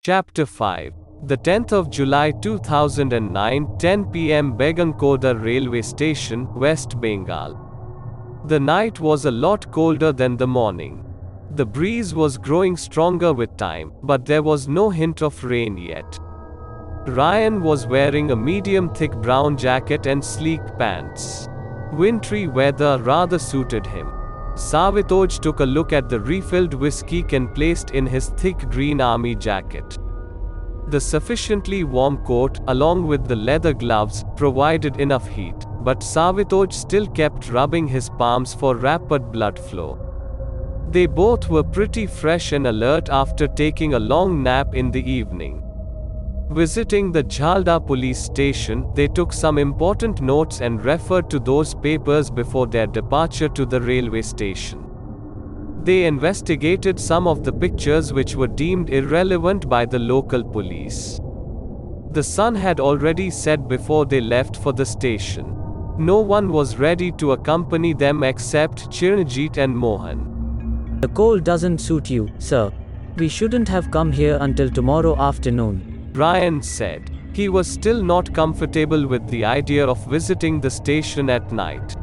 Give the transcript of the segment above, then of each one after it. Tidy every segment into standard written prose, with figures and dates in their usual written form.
Chapter 5. The 10th of July 2009, 10 p.m. Begunkoda Railway Station, West Bengal. The night was a lot colder than the morning. The breeze was growing stronger with time, but there was no hint of rain yet. Ryan was wearing a medium thick brown jacket and sleek pants. Wintry weather rather suited him. Savitoj took a look at the refilled whiskey can placed in his thick green army jacket. The sufficiently warm coat, along with the leather gloves, provided enough heat, but Savitoj still kept rubbing his palms for rapid blood flow. They both were pretty fresh and alert after taking a long nap in the evening. Visiting the Jhalda police station, they took some important notes and referred to those papers before their departure to the railway station. They investigated some of the pictures which were deemed irrelevant by the local police. The sun had already set before they left for the station. No one was ready to accompany them except Chiranjeet and Mohan. The cold doesn't suit you, sir. We shouldn't have come here until tomorrow afternoon, Ryan said. He was still not comfortable with the idea of visiting the station at night.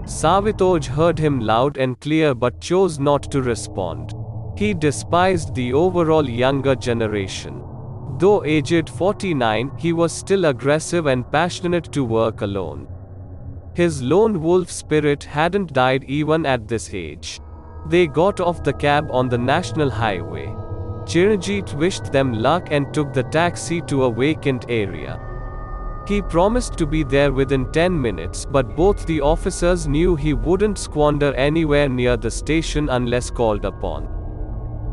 Savitoj heard him loud and clear but chose not to respond. He despised the overall younger generation. Though aged 49, he was still aggressive and passionate to work alone. His lone wolf spirit hadn't died even at this age. They got off the cab on the national highway. Chiranjeet wished them luck and took the taxi to a vacant area. He promised to be there within 10 minutes, but both the officers knew he wouldn't squander anywhere near the station unless called upon.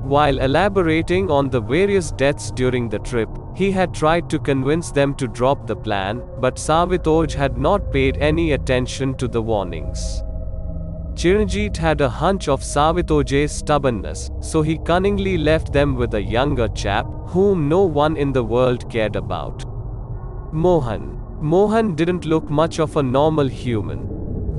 While elaborating on the various deaths during the trip, he had tried to convince them to drop the plan, but Savitoj had not paid any attention to the warnings. Chiranjeet had a hunch of Savitoj's stubbornness, so he cunningly left them with a younger chap, whom no one in the world cared about. Mohan didn't look much of a normal human.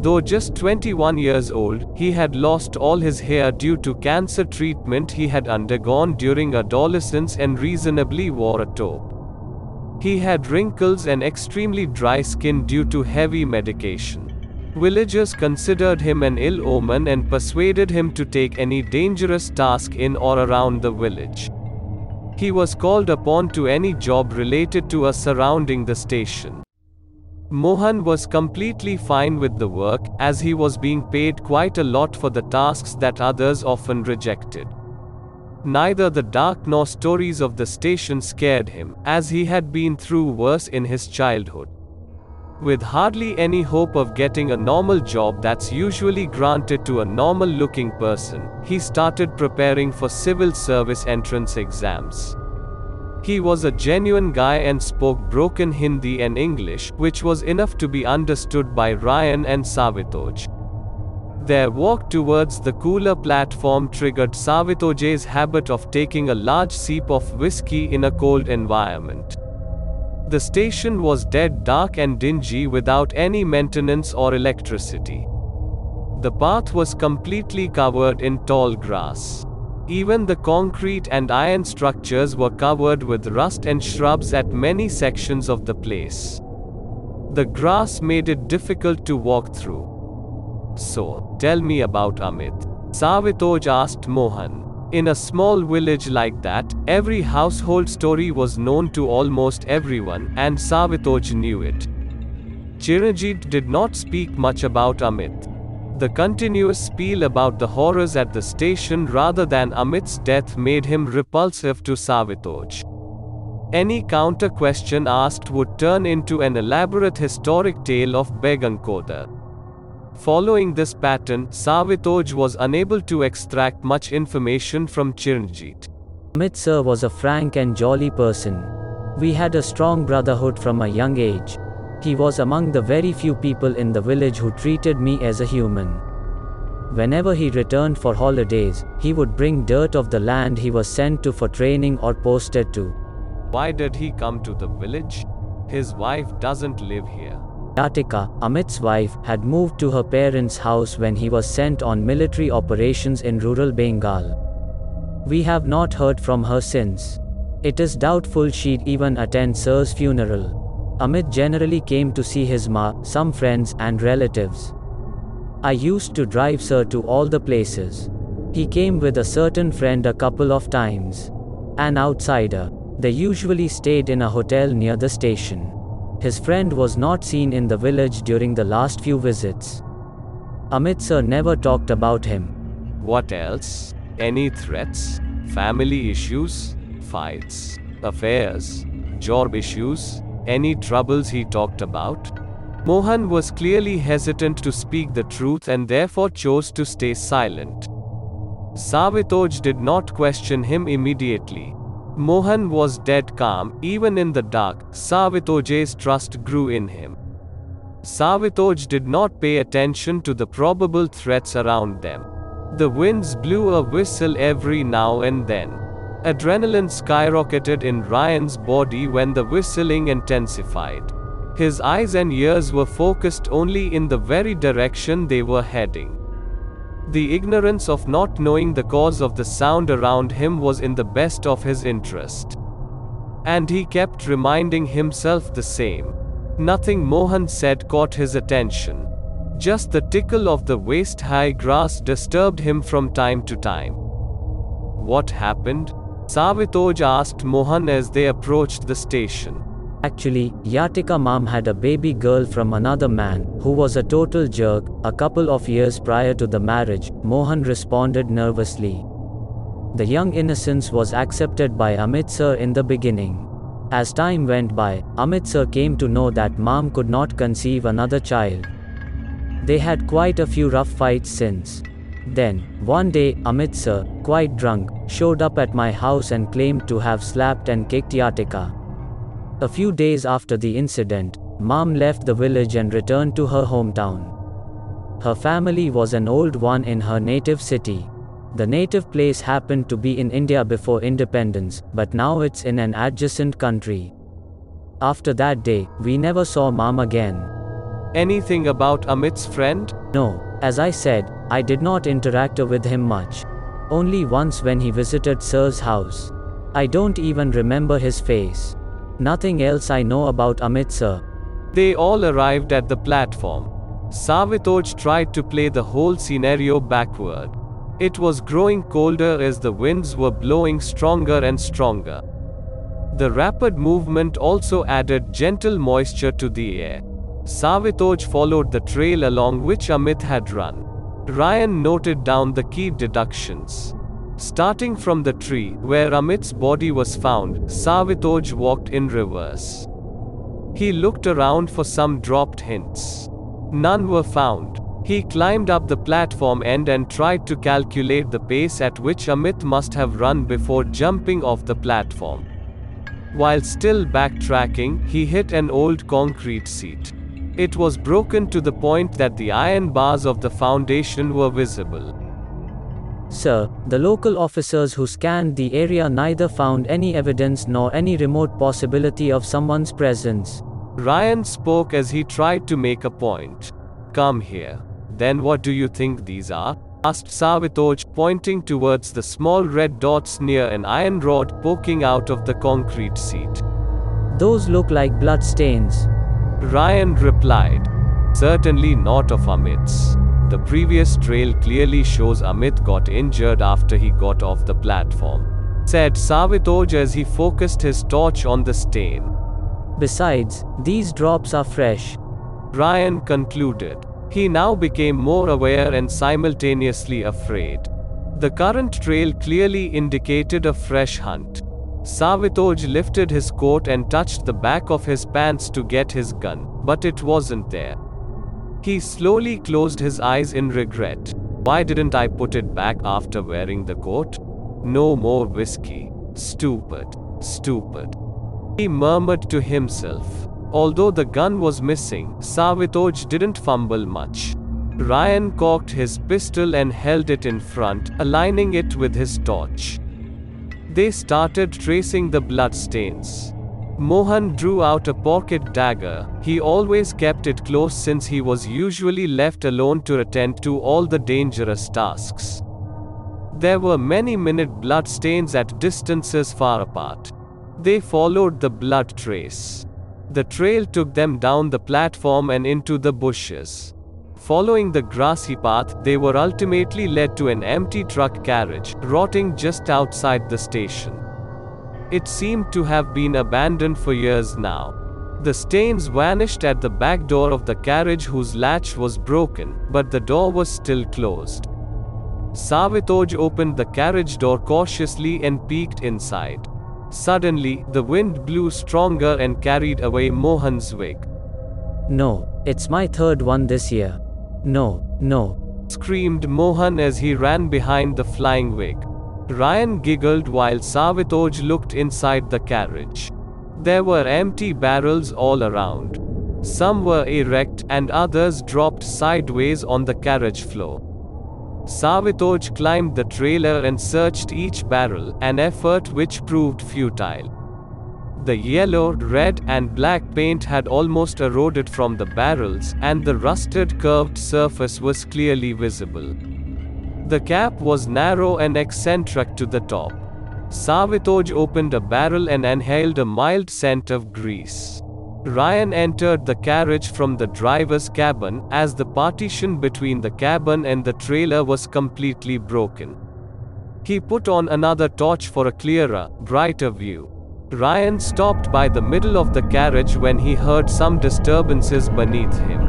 Though just 21 years old, he had lost all his hair due to cancer treatment he had undergone during adolescence and reasonably wore a taupe. He had wrinkles and extremely dry skin due to heavy medication. Villagers considered him an ill omen and persuaded him to take any dangerous task in or around the village. He was called upon to any job related to or surrounding the station. Mohan was completely fine with the work, as he was being paid quite a lot for the tasks that others often rejected. Neither the dark nor stories of the station scared him, as he had been through worse in his childhood. With hardly any hope of getting a normal job that's usually granted to a normal-looking person, he started preparing for civil service entrance exams. He was a genuine guy and spoke broken Hindi and English, which was enough to be understood by Ryan and Savitoj. Their walk towards the cooler platform triggered Savitoj's habit of taking a large sip of whiskey in a cold environment. The station was dead dark and dingy without any maintenance or electricity. The path was completely covered in tall grass. Even the concrete and iron structures were covered with rust and shrubs at many sections of the place. The grass made it difficult to walk through. "So, tell me about Amit," Savitoj asked Mohan. In a small village like that, every household story was known to almost everyone, and Savitoj knew it. Chiranjeet did not speak much about Amit. The continuous spiel about the horrors at the station rather than Amit's death made him repulsive to Savitoj. Any counter question asked would turn into an elaborate historic tale of Begunkoda. Following this pattern, Savitoj was unable to extract much information from Chiranjeet. Amit sir was a frank and jolly person. We had a strong brotherhood from a young age. He was among the very few people in the village who treated me as a human. Whenever he returned for holidays, he would bring dirt of the land he was sent to for training or posted to. Why did he come to the village? His wife doesn't live here. Latika, Amit's wife, had moved to her parents' house when he was sent on military operations in rural Bengal. We have not heard from her since. It is doubtful she'd even attend Sir's funeral. Amit generally came to see his ma, some friends, and relatives. I used to drive Sir to all the places. He came with a certain friend a couple of times. An outsider. They usually stayed in a hotel near the station. His friend was not seen in the village during the last few visits. Amit Sir never talked about him. What else? Any threats? Family issues? Fights? Affairs? Job issues? Any troubles he talked about? Mohan was clearly hesitant to speak the truth and therefore chose to stay silent. Savitoj did not question him immediately. Mohan was dead calm. Even in the dark, Savitoj's trust grew in him. Savitoj did not pay attention to the probable threats around them. The winds blew a whistle every now and then. Adrenaline skyrocketed in Ryan's body when the whistling intensified. His eyes and ears were focused only in the very direction they were heading. The ignorance of not knowing the cause of the sound around him was in the best of his interest. And he kept reminding himself the same. Nothing Mohan said caught his attention. Just the tickle of the waist-high grass disturbed him from time to time. What happened? Savitoj asked Mohan as they approached the station. Actually, Yatika mom had a baby girl from another man, who was a total jerk. A couple of years prior to the marriage, Mohan responded nervously. The young innocence was accepted by Amit Sir in the beginning. As time went by, Amit Sir came to know that mom could not conceive another child. They had quite a few rough fights since. Then, one day, Amit Sir, quite drunk, showed up at my house and claimed to have slapped and kicked Yatika. A few days after the incident, mom left the village and returned to her hometown. Her family was an old one in her native city. The native place happened to be in India before independence, but now it's in an adjacent country. After that day, we never saw mom again. Anything about Amit's friend? No, as I said, I did not interact with him much. Only once when he visited Sir's house. I don't even remember his face. Nothing else I know about Amit Sir. They all arrived at the platform. Savitoj tried to play the whole scenario backward. It was growing colder as the winds were blowing stronger and stronger. The rapid movement also added gentle moisture to the air. Savitoj followed the trail along which Amit had run. Ryan noted down the key deductions. Starting from the tree where Amit's body was found, Savitoj walked in reverse. He looked around for some dropped hints. None were found. He climbed up the platform end and tried to calculate the pace at which Amit must have run before jumping off the platform. While still backtracking, he hit an old concrete seat. It was broken to the point that the iron bars of the foundation were visible. Sir, the local officers who scanned the area neither found any evidence nor any remote possibility of someone's presence. Ryan spoke as he tried to make a point. Come here. Then what do you think these are? Asked Savitoj, pointing towards the small red dots near an iron rod poking out of the concrete seat. Those look like blood stains. Ryan replied. Certainly not of Amit's. The previous trail clearly shows Amit got injured after he got off the platform, said Savitoj as he focused his torch on the stain. Besides, these drops are fresh. Ryan concluded. He now became more aware and simultaneously afraid. The current trail clearly indicated a fresh hunt. Savitoj lifted his coat and touched the back of his pants to get his gun, but it wasn't there. He slowly closed his eyes in regret. Why didn't I put it back after wearing the coat? No more whiskey. Stupid. Stupid. He murmured to himself. Although the gun was missing, Savitoj didn't fumble much. Ryan cocked his pistol and held it in front, aligning it with his torch. They started tracing the bloodstains. Mohan drew out a pocket dagger. He always kept it close since he was usually left alone to attend to all the dangerous tasks. There were many minute bloodstains at distances far apart. They followed the blood trace. The trail took them down the platform and into the bushes. Following the grassy path, they were ultimately led to an empty truck carriage, rotting just outside the station. It seemed to have been abandoned for years now. The stains vanished at the back door of the carriage, whose latch was broken, but the door was still closed. Savitoj opened the carriage door cautiously and peeked inside. Suddenly, the wind blew stronger and carried away Mohan's wig. No, it's my third one this year. No, no, Screamed Mohan as he ran behind the flying wig. Ryan giggled while Savitoj looked inside the carriage. There were empty barrels all around. Some were erect and others dropped sideways on the carriage floor. Savitoj climbed the trailer and searched each barrel, an effort which proved futile. The yellow, red, and black paint had almost eroded from the barrels, and the rusted curved surface was clearly visible. The cap was narrow and eccentric to the top. Savitoj opened a barrel and inhaled a mild scent of grease. Ryan entered the carriage from the driver's cabin, as the partition between the cabin and the trailer was completely broken. He put on another torch for a clearer, brighter view. Ryan stopped by the middle of the carriage when he heard some disturbances beneath him.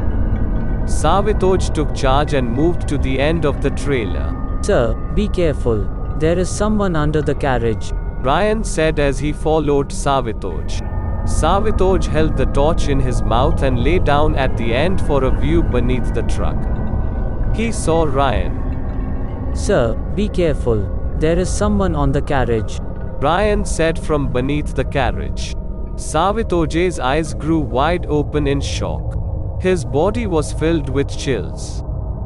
Savitoj took charge and moved to the end of the trailer. Sir, be careful. There is someone under the carriage, Ryan said as he followed Savitoj. Savitoj held the torch in his mouth and lay down at the end for a view beneath the truck. He saw Ryan. Sir, be careful. There is someone on the carriage, Ryan said from beneath the carriage. Savitoj's eyes grew wide open in shock. His body was filled with chills.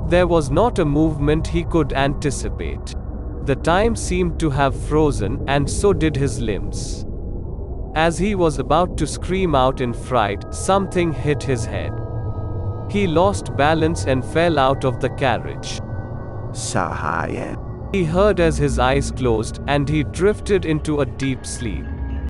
There was not a movement he could anticipate. The time seemed to have frozen, and so did his limbs. As he was about to scream out in fright, something hit his head. He lost balance and fell out of the carriage. Sahaya. He heard as his eyes closed, and he drifted into a deep sleep.